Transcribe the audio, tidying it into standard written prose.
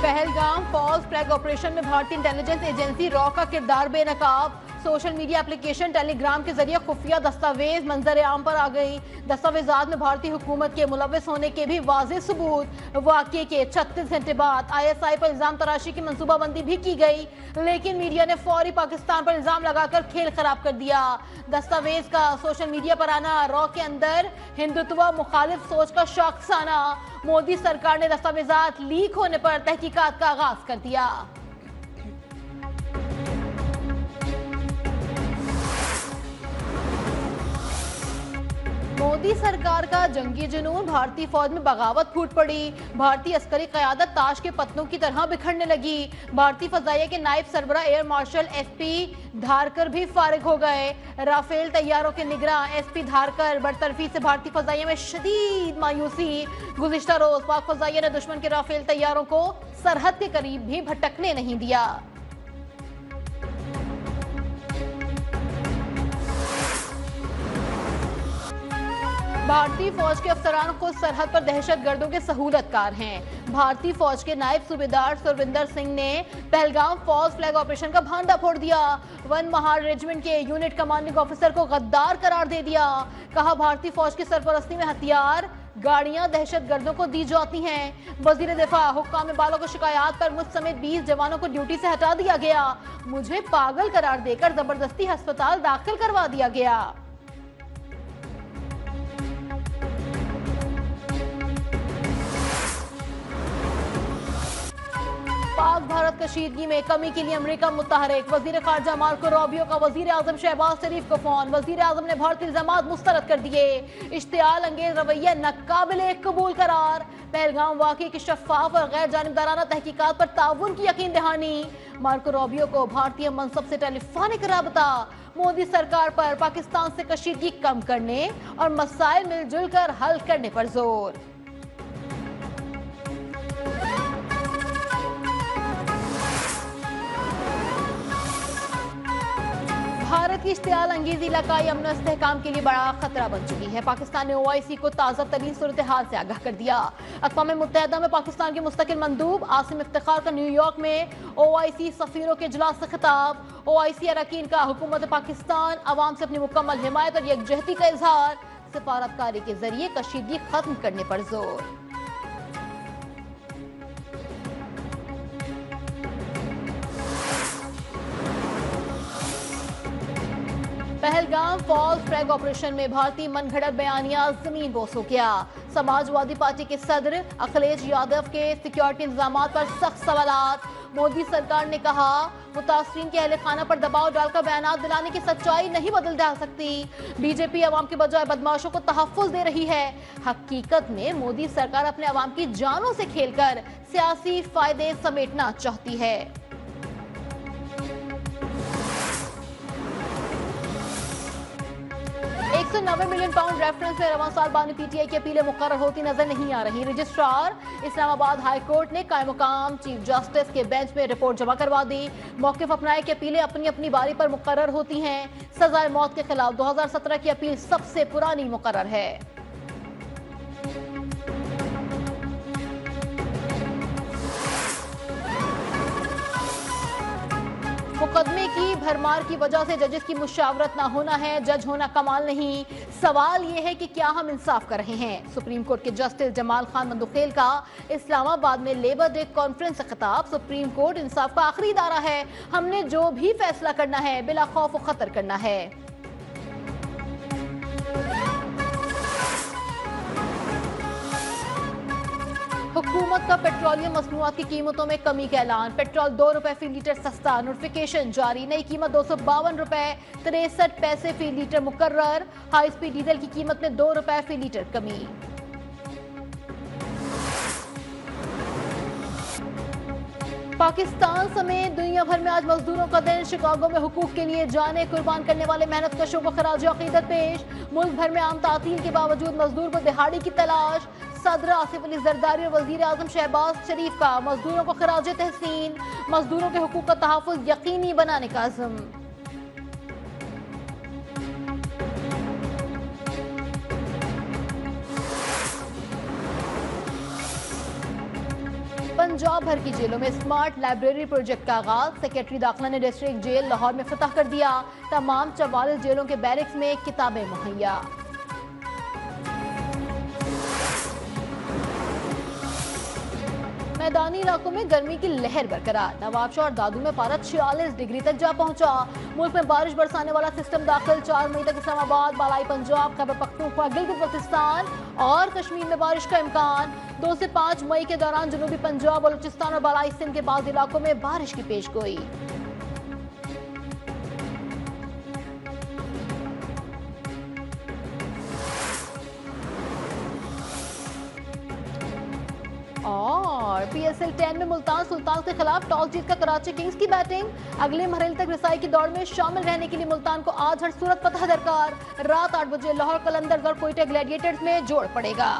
Pahalgam false flag operation में भारतीय intelligence agency raw का किरदार बेनकाब। सोशल मीडिया एप्लीकेशन टेलीग्राम के जरिए खुफिया दस्तावेज मंजर आम पर आ गई। दस्तावेजात में भारतीय हुकूमत के मुलविस होने के भी वाज़ेह सबूत। वाक़े के 36 घंटे बाद ISI पर इल्जाम तराशी की मनसूबाबंदी भी की गई, लेकिन मीडिया ने फौरी पाकिस्तान पर इल्जाम लगाकर खेल खराब कर दिया। दस्तावेज का सोशल मीडिया पर आना, रॉ के अंदर हिंदुत्व मुखालिफ सोच का शख्स आना। मोदी सरकार ने दस्तावेजात लीक होने पर तहकीकात का आगाज कर दिया। मोदी सरकार का जंगी जुनून, भारतीय फौज में बगावत फूट पड़ी। भारतीय अस्करी क़यादत ताश के पत्तों की तरह बिखरने लगी। भारतीय फजाइया के नायब सरबरा एयर मार्शल SP धारकर भी फारिग हो गए। राफेल तैयारों के निगरां SP धारकर बरतरफी से भारतीय फजाइया में शदीद मायूसी। गुज़िश्ता रोज पाक फजाइया ने दुश्मन के राफेल तैयारों को सरहद के करीब भी भटकने नहीं दिया। भारतीय फौज के अफसरान खुद सरहद पर दहशतगर्दों के सहूलतकार हैं। भारतीय फौज के नायब सूबेदार सुरविंदर सिंह ने पहलगाम फॉल्स फ्लैग ऑपरेशन का भांडा फोड़ दिया। वन महार रेजिमेंट के यूनिट कमांडिंग ऑफिसर को गद्दार करार दे दिया। कहा, भारतीय फौज की सरपरस्ती में हथियार गाड़ियां दहशतगर्दों को दी जाती हैं। वजीर दिफा हुक्काम बालों की शिकायत पर मुझ समेत 20 जवानों को ड्यूटी से हटा दिया गया। मुझे पागल करार देकर जबरदस्ती अस्पताल दाखिल करवा दिया गया। पाक भारत कशीदगी में कमी के लिए अमेरिका मुतहरिक। वजीर खारजा मार्को रूबियो का वजीर आजम शहबाज शरीफ को फोन। वजीर आजम ने भारतीय इल्जामात मुस्तरद कर दिए। इश्तियाल अंगेज रवैया नाकाबिले कबूल करार। पहलगाम वाक़े की शफाफ और गैर जानिबदाराना तहकीकात पर ताउन की यकीन दहानी। मार्को रूबियो को भारतीय मनसब से टेलीफोनिक राबता। मोदी सरकार पर पाकिस्तान से कशीदगी कम करने और मसाइल मिलजुल कर हल करने पर जोर। भारत की इश्तियाल अंगेजी इलाकाई अमन और इस्तेहकाम के लिए बड़ा खतरा बन चुकी है। पाकिस्तान ने OIC को ताज़ा तरीन सूरत हाल से आगाह कर दिया। अक़वाम मुत्तहिदा में पाकिस्तान के मुस्तकिल मंदूब आसिम इफ्तिखार का न्यूयॉर्क में OIC सफ़ीरों के इजलास से खिताब। OIC अरकान का हुकूमत पाकिस्तान अवाम से अपनी मुकम्मल हिमायत और यकजहती का इजहार। सिफारतकारी के जरिए कशीदगी खत्म करने पर जोर। पहलगाम फॉल्स फ्लैग ऑपरेशन में भारतीय मनगढ़ंत बयानिया जमीन बोस हो गया। समाजवादी पार्टी के सदर अखिलेश यादव के सिक्योरिटी इंतजाम पर सख्त सवालात। मोदी सरकार ने कहा, मुतासरीन के अहले खाना पर दबाव डालकर बयान दिलाने की सच्चाई नहीं बदल जा सकती। बीजेपी अवाम के बजाय बदमाशों को तहफ़्फ़ुज़ दे रही है। हकीकत में मोदी सरकार अपने अवाम की जानों से खेलकर सियासी फायदे समेटना चाहती है। 190 मिलियन पाउंड रेफरेंस में रवां साल बानी PTI की अपीलें मुकर्रर होती नजर नहीं आ रही। रजिस्ट्रार इस्लामाबाद हाई कोर्ट ने कायम मुकाम चीफ जस्टिस के बेंच में रिपोर्ट जमा करवा दी। मौक़िफ़ अपनाए कि अपीलें अपनी अपनी बारी पर मुकर्रर होती हैं। सजाए मौत के खिलाफ 2017 की अपील सबसे पुरानी मुकर्रर है। मुकदमे की भरमार की वजह से जजेस की मुशावरत ना होना है। जज होना कमाल नहीं, सवाल यह है कि क्या हम इंसाफ कर रहे हैं। सुप्रीम कोर्ट के जस्टिस जमाल खान मंदुखेल का इस्लामाबाद में लेबर डे कॉन्फ्रेंस से खिताब। सुप्रीम कोर्ट इंसाफ का आखिरी इदारा है। हमने जो भी फैसला करना है बिला खौफ व खतर करना है। हुकूमत का पेट्रोलियम मसनूआत की कीमतों में कमी का ऐलान। पेट्रोल 2 रुपए फी लीटर सस्ता, नोटिफिकेशन जारी। नई कीमत 252 रुपए 63 पैसे फी लीटर मुकर्रर। हाई स्पीड डीजल की कीमत में 2 रुपए फी लीटर कमी। पाकिस्तान समेत दुनिया भर में आज मजदूरों का दिन। शिकागो में हुकूक के लिए जाने कुर्बान करने वाले मेहनत कशों को खराज अकीदत पेश। मुल्क भर में आम तातील के बावजूद मजदूर को दिहाड़ी की तलाश। सदर आसिफ अली जरदारी और वजीर आजम शहबाज शरीफ का मजदूरों को खराज तहसीन। मजदूरों के हुकूक का तहफ़्फ़ुज़ यकीनी बनाने का अज़्म। पंजाब भर की जेलों में स्मार्ट लाइब्रेरी प्रोजेक्ट का आगाज। सेक्रेटरी दाखिला ने डिस्ट्रिक्ट जेल लाहौर में फतह कर दिया। तमाम 44 जेलों के बैरिक्स में किताबें मुहैया। मैदानी इलाकों में गर्मी की लहर बरकरार। नवाबशाह और दादू में पारा 46 डिग्री तक जा पहुंचा। मुल्क में बारिश बरसाने वाला सिस्टम दाखिल। 4 मई तक इस्लामाबाद, बालाई पंजाब, खैबर पख्तूनख्वा, गिलगित बल्तिस्तान और कश्मीर में बारिश का इम्कान। 2 से 5 मई के दौरान जनूबी पंजाब, बलूचिस्तान और बालाई सिंध के बाद इलाकों में बारिश की पेशगोई। और PSL 10 में मुल्तान सुल्तान के खिलाफ टॉस जीतकर कराची किंग्स की बैटिंग। अगले मरहले तक रसाई की दौड़ में शामिल रहने के लिए मुल्तान को आज हर सूरत फतह दरकार। रात 8 बजे लाहौर कलंदर्स और कोयटा ग्लैडिएटर्स में जोड़ पड़ेगा।